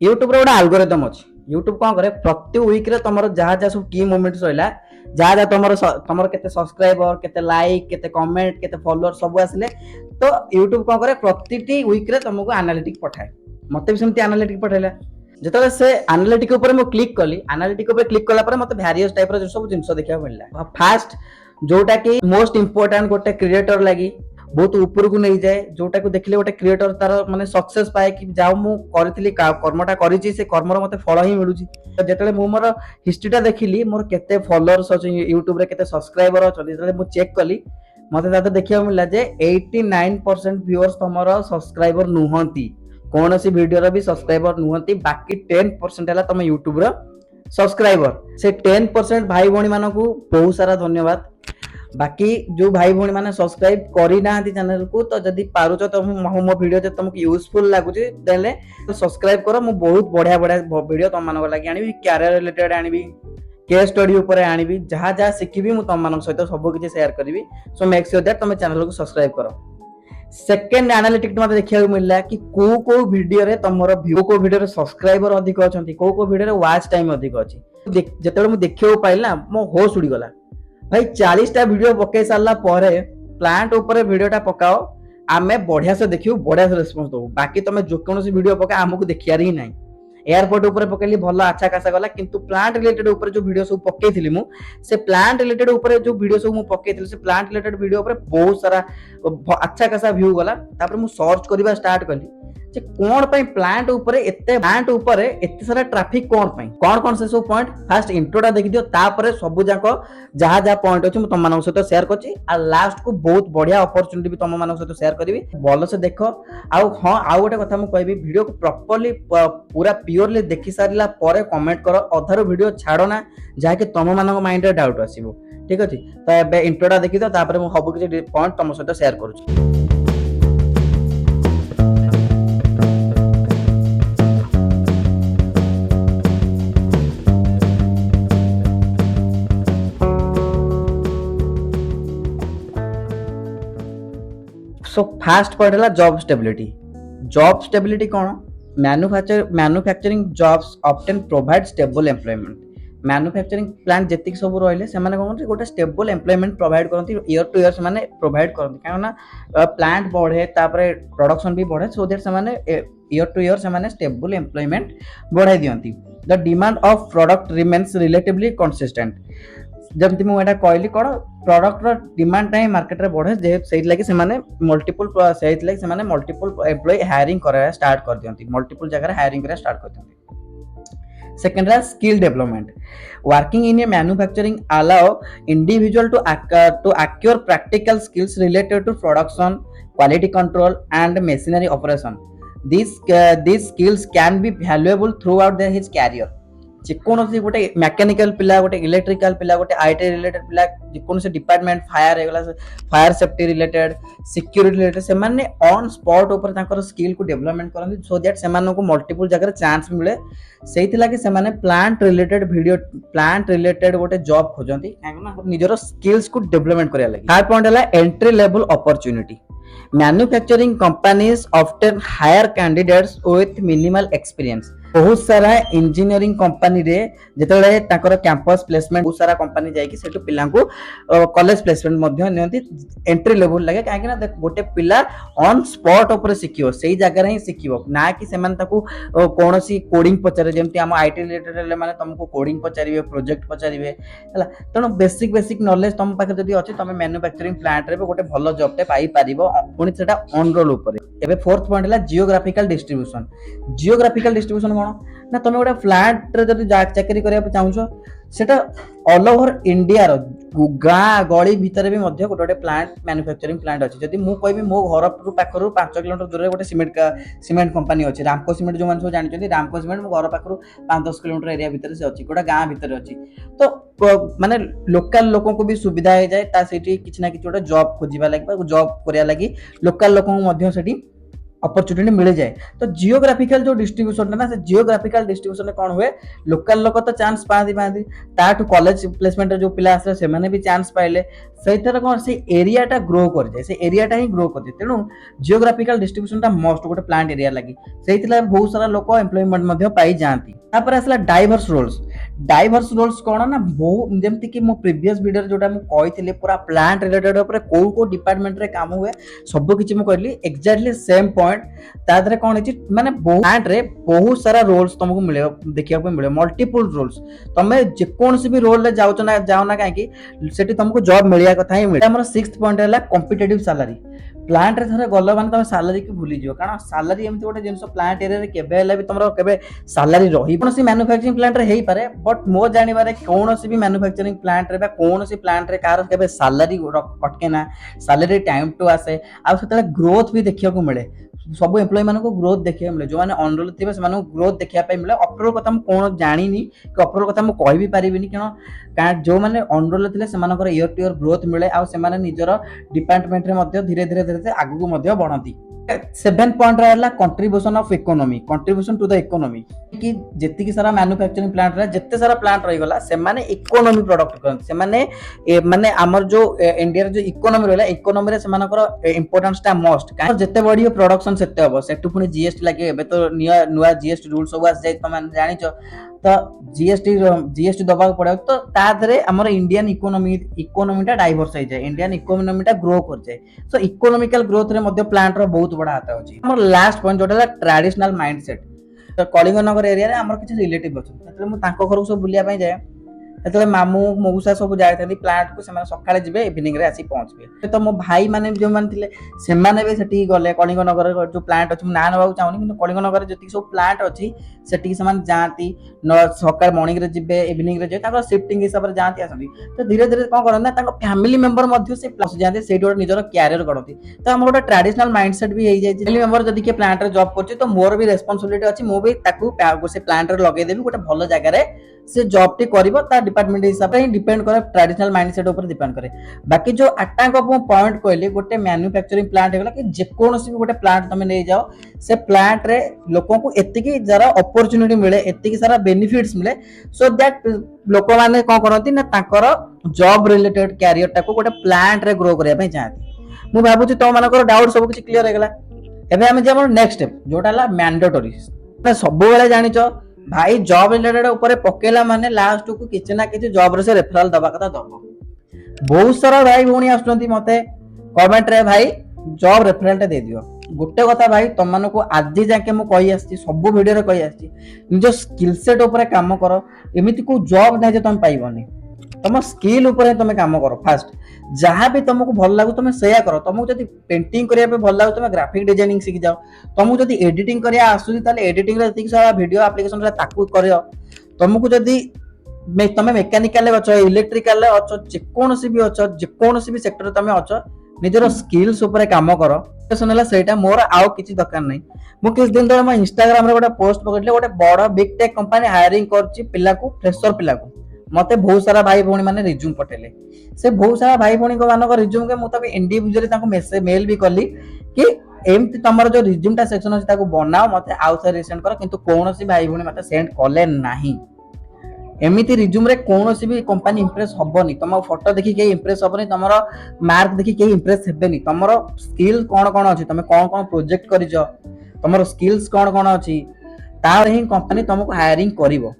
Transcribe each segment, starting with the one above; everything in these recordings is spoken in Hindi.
यूट्यूब रे गोटे आलगोरिदम अच्छी। यूट्यूब कौन करे प्रति वीक रे तुम जहाँ जहाँ सब की मोमेंट्स रहा जहाँ जहाँ तुम के सब्सक्राइबर के लाइक के कमेंट के फॉलोअर सब आसिले तो यूट्यूब कौन करे प्रति वीक रे तुमको एनालिटिक पठाए मत भी सेमती एनालिटिक पठेला जो से एनालिटिक ऊपर मु क्लिक कली एनालिटिक ऊपर क्लिक कला पर मते वेरियस टाइप रो सब जिंस देखा मिलला फास्ट जोटा कि मोस्ट इंपोर्टेंट गोटे क्रिएटर लगी बहुत ऊपर को नहीं जाए जोटा को देखले गोटे क्रिएटर तार माने सक्सेस पाए कि जाओ मु करथिली कर्मटा करिछि से कर्मर मते फल ही मिलुछि तो जेतले मु मोर हिस्ट्रीटा देखिली मोर केते फॉलोअर्स अछि यूट्यूब रे केते सब्सक्राइबर अछि जेतले मु चेक कली मते दादा देखिया मिलला जे 89% व्यूअर्स तमरो सब्सक्राइबर नुहंती कौन सी वीडियो रो भी सब्सक्राइबर नुहंती बाकी 10% हला तम यूट्यूब रो सब्सक्राइबर से 10% भाई भौणी मानकू बहुत सारा धन्यवाद बाकी जो भाई भौणी माने सब्सक्राइब करी ना चैनल को तो जदि पारुच तो मो वीडियो जे तुमको यूजफुल लागुची देले सब्सक्राइब करो मु बहुत बढ़िया बढ़िया वीडियो तुम मानक लागि आनिबी कैरियर रिलेटेड आनिबी केस स्टडी ऊपर आनिबी जहाँ जहाँ शिखिबी मु तुम मानक सहित सब किछि शेयर करिवि सो मेक श्योर दैट तुम चैनल को सब्सक्राइब करो सेकेंड एनालिटिक मते देखिया मिलला कि को वीडियो रे तमरो व्यू को वीडियो रे सब्सक्राइबर अधिक अछंती को वीडियो रे वॉच टाइम अधिक अछि जेतेले मु देखियो पाइला मो होश उड़ी गला भाई 40टा वीडियो पकई सारा पर प्लांट ऊपर वीडियोटा पकाओ आमे बढ़िया से देखियो बढ़िया से रेस्पॉन्स दो बाकी तुम जो कौन वीडियो पका आमको देखियार ही नहीं एयरपोर्ट ऊपर पकैली भल अच्छा खासा गला किंतु प्लांट रिलेटेड ऊपर जो वीडियो सब पकईली मु से प्लांट रिलेटेड ऊपर जो वीडियो सब मु पकईली से प्लांट रिलेटेड वीडियो ऊपर बहुत सारा अच्छा खासा व्यू गला तापर मु सर्च करबा स्टार्ट कली जे कोन पई प्लांट ऊपर एते सारा ट्रैफिक कोन से सब पॉइंट फास्ट इंट्रोटा देखि दियो तापर सब जाको जहाँ जहाँ पॉइंट अछि मु तुम मानक सहित शेयर करछि आ लास्ट को बहुत बढ़िया अपॉर्चुनिटी भी तुम मानक सहित शेयर करबी भल से देखो आउ हां आउ गोटे कथा मु कहबी वीडियो को प्रॉपर्ली पूरा प्योरली देखि सारिला परे कमेंट करो अधारो वीडियो छाड़ो ना जहाँ कि तुम मानक माइंड रे डाउट आसीबो ठीक अछि तो एबे इंट्रोटा देखि दियो तापर मु सब किछि पॉइंट तुम सहित शेयर करूछि सो फास्ट पॉइंट है जॉब स्टेबिलिटी कौन manufacturing jobs often provide stable employment manufacturing plant जेतिक सब रहिले से माने कोन गोटे स्टेबल एम्प्लॉयमेंट प्रोवाइड करंती ईयर टू ईयर से माने प्रोवाइड करंती कारणा प्लांट बढ़े तापरे प्रोडक्शन भी बढ़े सो दैट से माने ईयर टू ईयर से माने स्टेबल एम्प्लॉयमेंट बढ़ाई दियंती the demand of product remains relatively consistent जमती मु एटा कहली कोन प्रोडक्ट रो डिमांड टाइम मार्केट रे बढ़े जे सेहि लागि से माने मल्टीपल सेहि लागि से माने मल्टीपल एम्प्लॉय हायरिंग करे स्टार्ट कर दियंती मल्टीपल जगह रे हायरिंग करे स्टार्ट कर दियंती सेकंड है skill development working in a manufacturing allow individual to acquire practical skills related to production quality control and machinery operation these skills can be valuable throughout his career जेकोसी गोटे मैकेनिकल पिला गोटे इलेक्ट्रिकल पिला गोटे आईटी रिलेटेड पिला जेकोसी डिपार्टमेंट फायर रेगला fire safety related security related से माने ऑन स्पॉट ऊपर ताकर स्किल को डेवलपमेंट करन सो दैट से माने को मल्टीपल जगह चांस मिले सेहि लागि से माने प्लांट रिलेटेड गोटे जॉब खोजंती काहेना निजरो स्किल्स को डेवलपमेंट करिया लागि थर्ड पॉइंट हला entry level opportunity manufacturing companies often hire candidates with minimal experience बहुत सारा इंजीनियरिंग कंपनी रे जेतले ताकर कैंपस प्लेसमेंट बहुत सारा कंपनी जाय कि सेटु पिला को कॉलेज प्लेसमेंट मध्ये नियंती एंट्री लेवल लागे काहे ना गोटे पिला ऑन स्पॉट ऊपर सिखियो सेही जगह रे ही सिखियो ना कि सेमान ताकू कोनोसी कोडिंग पचारे जेमती हम आईटी रिलेटेड ले माने तुमको कोडिंग पचारिबे प्रोजेक्ट पचारिबे हला तनो बेसिक नॉलेज तुम पाखे जदी अछि तुम मैन्युफैक्चरिंग प्लांट रे गोटे भलो जॉब टे पाई परिबो पुनी सेटा ऑन रोल ऊपर एबे फोर्थ पॉइंट हला जियोग्राफिकल डिस्ट्रीब्यूशन कोन ना तुम गोटे फ्लैट रे जदी चाकरी करिया चाहूछो सेटा ऑल ओवर इंडिया रो गाँ गली भितर भी मध्य गोटे प्लांट मैन्युफैक्चरिंग प्लांट अछि जदी मु कहबी मो घर पाखरु 5 किलोमीटर दूर रे गोटे सीमेंट कंपनी अछि रामको सीमेंट जो माने जानि छथि रामको सीमेंट मो घर पाखरु 5-10 किलोमीटर एरिया भितर से अछि गोटा गाँ भितर अछि तो माने लोकल लोगों को भी सुविधा हो जाए ता सेठी किछ ना किछ गोटे जॉब खोजिबा लागि जॉब करिया लागि लोकल लोगों को मध्य सेठी अपॉर्चुनिटी मिल जाए। तो जियोग्राफिकल जो डिस्ट्रीब्यूशन ना से जियोग्राफिकल डिस्ट्रीब्यूशन कौन हुए लोकल लोक तो चांस पाती पाती ताठू कॉलेज प्लेसमेंट जो पिला आसले से माने भी चांस पाइले सही कौन से एरियाटा ग्रो कर जाए से एरियाटा ही ग्रो कर जाए तेणु जियोग्राफिकल डिस्ट्रीब्यूशनटा मस्ट गोटे प्लांट एरिया लगी से बहुत सारा लोक एम्प्लॉयमेंट पाई जाती तापर आसला डाइवर्स रोल्स कौन ना बहुत जमती कि मो प्रीवियस वीडियो जोटा मु कहिथिले पूरा प्लांट रिलेटेड ऊपर को डिपार्टमेंट रे काम हुए सब किछि मु कहली एक्जेक्टली सेम पॉइंट तादरे कौन है माने प्लांट रे बहुत सारा रोल्स तुमको मिले देखिया को मिले मल्टीपल रोल्स तमे जे कोन से भी रोल ले जाओ ना काहे सेठी तुमको जॉब मिलिया कथा ही मिले हमर 6th पॉइंट है कॉम्पिटिटिव सैलरी प्लांट रे थरे गल माने तुम सैलरी की भूली जियो कारण सैलरी एमती गोटे जिनस प्लांट एरिया रे केबे हला भी तुमरो केबे सैलरी रही कोनसी मैन्युफैक्चरिंग प्लांट रे हेई पारे बट मो जानिबारे कोनसी भी मैन्युफैक्चरिंग प्लांट रे बा कोनसी प्लांट रे कार केबे सैलरी अटके ना सैलरी टाइम टू आसे आ सेतले ग्रोथ भी देखिया को मिले सब एम्प्लॉय मान को ग्रोथ देखिया मिले जो माने अनरोल थिबे से माने ग्रोथ देखिया पे मिले अप्रोल कथा हम कोन जानिनी कि अप्रोल कथा हम कहि भी परिबिनी केनो जो माने अनरोल थिले से मानकर ईयर टू ईयर ग्रोथ मिले आ से माने निजर डिपार्टमेंट रे मध्ये धीरे धीरे आगु को मध्ये बढ़ंती 7 पॉइंट रहला contribution of economy contribution to the economy कि जेति की सारा मैन्युफैक्चरिंग प्लांट रे जेते सारा प्लांट रही गला से माने इकोनॉमी प्रोडक्ट करन से माने हमर जो इंडिया रे जो इकोनॉमी रहला इकोनॉमी रे से मानकर इंपोर्टेंस ता मोस्ट का जेते बडी प्रोडक्शन सेते हबो सेटु पुनी जीएसटी लागे एबे तो नुवा जीएसटी रूल सब आस जाय तमान जानिचो तो जीएसटी दबा पड़े तो तादरे हमर इंडियन इकोनॉमीटा डाइवर्स हो जाए इंडियन इकोनॉमीटा ग्रो कर जाए सो इकोनॉमिकल ग्रोथ रे मध्ये प्लांट रो बहुत बड़ा हाथ अछि हमर लास्ट पॉइंट जोटा ट्रेडिशनल माइंडसेट तो कलिंगनगर एरिया रे हमर किछ रिलेटिव अछि ततले मु तांको घर सब बुलिया पय जाय ततले मामू मौसा सब जायथि प्लांट को से सकाळे जिवे इवनिंग रे आसी पहुंचबे तो मो भाई माने जो मान थिले से माने बे सेठी गले कलिंगनगर जो प्लांट अछि ना नबाउ चाहुनी किंतु कलिंगनगर जति सब प्लांट अछि सेठी से मान जाती न सकाळ मॉर्निंग रे जिवे इवनिंग रे जे ताको शिफ्टिंग हिसाब रे जाती आसंती तो धीरे धीरे कोन करन ना ताको फैमिली मेंबर मध्ये से प्लस जाते सेठी ओड निजर कैरियर गडती तो हमर ओटा ट्रेडिशनल माइंडसेट भी हे जाय फैमिली मेंबर जदी के प्लांट रे जॉब करछि तो मोर भी रिस्पांसिबिलिटी अछि मो भी ताकू से प्लांट रे लगे देबी गोटे भलो जगह रे से जॉब टी करिवो ता डिपार्टमेंट हिसाब रे डिपेंड करे ट्रेडिशनल माइंडसेट ऊपर डिपेंड करे बाकी जो आटांक पॉइंट कहले गोटे मैन्युफैक्चरिंग प्लांट हेगला कि जे कोनोसी भी गोटे प्लांट तमे नै जाओ से प्लांट रे लोगों को एतिकी जरा अपॉर्चुनिटी मिले एतिकी सारा बेनिफिट्स मिले सो दैट लोक माने कोन करंती ना ताकर जॉब रिलेटेड कैरियर टाको गोटे प्लांट रे ग्रो करिया पय चाहती मु भाबु छी तो मानकर डाउट सब कुछ क्लियर हेगला एबे हम जे हमर नेक्स्ट स्टेप जोटाला मैंडेटरी ना सब बेले जानिचो भाई जॉब रिलेटेड ऊपर पकेला माने लास्ट को किछ ना किछ जॉब रे से रेफरल दबा कथा दबो बहुत सारा भाई भौणी आछंती मते कमेंट रे भाई जॉब रेफरल दे दियो गोटे कथा भाई तुम मान को आज जाके मु कहि आछि सब वीडियो रे कहि आछि निजो स्किल सेट ऊपर काम करो एमिति को जॉब नै जे तुम पाइबनी तुम स्किल ऊपर तुम काम करो फास्ट जहाँ भी तुमको भल लागू तुम सेया करो तुमको जब पेंटिंग करिया पे भल लागू तुम ग्राफिक डिजाइनिंग सीख जाओ तुमको जब एडिटिंग करिया आसुची ताले एडिटिंग रे जति सारा वीडियो एप्लीकेशन रे ताकू करियो तुमको जदी तुम मेकानिकल रे अछो इलेक्ट्रिकल रे अछो जे कोनोसी भी अछो जे कोनोसी भी सेक्टर तुम अछो निजर स्किल्स ऊपर काम करो सुनला सेटा मोर आउ किछि दरकार नै मु किछ दिन तळे म इंस्टाग्राम रे गोटे पोस्ट पकड़ले गोटे बड़ बिग टेक कंपनी हायरिंग करछि पिला को फ्रेशर पिला को मते बहुत सारा भाई भौणी माने रिज्यूम पठेले से बहुत सारा भाई भौणी को मानको रिज्यूम के मु तक इंडिविजुअली ताको मैसेज मेल भी करली कि एमती तमरो जो रिज्यूम ता सेक्शन अछि ताको बनाओ मते आउ से रिसेंड करो किंतु कोनोसी भाई भौणी मते सेंड करले नाही एमिति रिज्यूम रे कोनोसी भी कंपनी इंप्रेस हबनी तम फोटो देखि के इंप्रेस हबनी तमरो मार्क देखि के इंप्रेस हेबेनी तमरो स्किल कोन कोन अछि तमे कोन कोन प्रोजेक्ट करिजो तमरो स्किल्स कोन कोन अछि तार ही कंपनी तुमको हायरिंग करिवो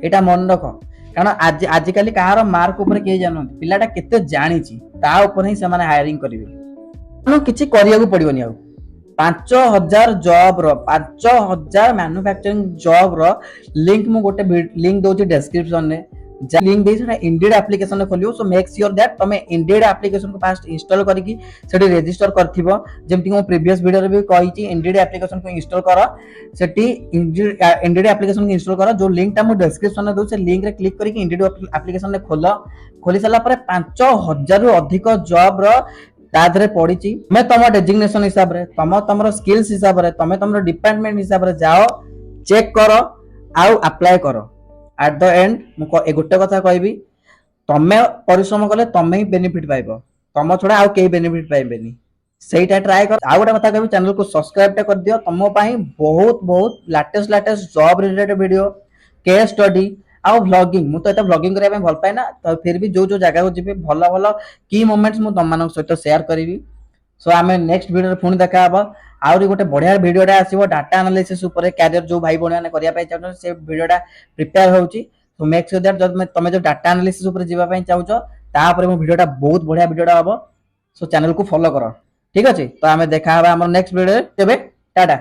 एटा मन रखो कारण आज आजिकली कहार मार्क ऊपर के जानो पिलाटा केते जानिची ता ऊपर ही से माने हायरिंग करिवे कोनो किछि करिया को पड़िबनी आ 5000 जॉब रो 5000 मैन्युफैक्चरिंग जॉब रो लिंक मु गोटे लिंक दोची डिस्क्रिप्शन ने लिंक दे सेटा इंडीड एप्लीकेशन ने खोलियो सो मेक श्योर दैट तमे इंडीड एप्लीकेशन को फास्ट इंस्टॉल करिकि सेठी रजिस्टर करथिबो जेमति को प्रीवियस वीडियो रे भी कहिची इंडीड एप्लीकेशन को इंस्टॉल करो सेठी इंडीड एप्लीकेशन को इंस्टॉल करो जो लिंक ता मु डिस्क्रिप्शन ने दो से लिंक रे क्लिक करिकि इंडीड एप्लीकेशन ने खोली साला पर 5000 रु अधिक जॉब रो तादरे पड़ीची मैं तम डेजिग्नेशन हिसाब रे तमरो स्किल्स हिसाब रे तमरो डिपार्टमेंट हिसाब रे जाओ चेक करो आउ अप्लाई करो एट द एंड मु गोटे कथा कहबी तमे परिश्रम कले तमे ही बेनिफिट पाइबो तम छोड़ा आउ केही बेनिफिट पाइबेनी ସେଇଟା ଟ୍ରାଏ କର। ଆଉ ଗୋଟେ କଥା କହିବି, ଚ୍ୟାନେଲ କୁ ସବସ୍କ୍ରାଇବ ଟା କରିଦିଅ। ତମ ପାଇଁ ବହୁତ ବହୁତ latest job related video, case study ଆଉ ଭ୍ଲଗିଂ। ମୁଁ ତ ଏତେ ଭ୍ଲଗିଂ କରିବା ପାଇଁ ଭଲ ପାଏ ନା, ତ ଫିର ବି ଯୋଉ ଜାଗାକୁ ଯିବି ଭଲ ଭଲ କି ମୋମେଣ୍ଟସ ମୁଁ ତମମାନଙ୍କ ସହିତ ସେୟାର କରିବି। ସୋ ଆମେ ନେକ୍ସଟ ଭିଡ଼ିଓରେ ପୁଣି ଦେଖା ହବ। ଆହୁରି ଗୋଟେ ବଢିଆ ଭିଡ଼ିଓଟା ଆସିବ ଡାଟା ଆନାଲିସିସ୍ ଉପରେ, କ୍ୟାରିୟର ଯୋଉ ଭାଇ ଭଉଣୀ ମାନେ କରିବା ପାଇଁ ଚାହୁଁଛନ୍ତି ସେ ଭିଡ଼ିଓଟା ପ୍ରିପେୟାର ହଉଛି। ସୋ ମେକ୍ ସିଓର ଦ୍ୟାଟ ଯଦି ତମେ ଯୋଉ ଡାଟା ଆନାଲିସିସ୍ ଉପରେ ଯିବା ପାଇଁ ଚାହୁଁଛ, ତାପରେ ମୋ ଭିଡ଼ିଓଟା ବହୁତ ବଢିଆ ଭିଡ଼ିଓଟା ହବ। ସୋ ଚ୍ୟାନେଲକୁ ଫଲୋ କର। ଠିକ ଅଛି, ତ ଆମେ ଦେଖା ହବା ଆମର ନେକ୍ସଟ ଭିଡ଼ିଓରେ। ତେବେ ଟାଟା।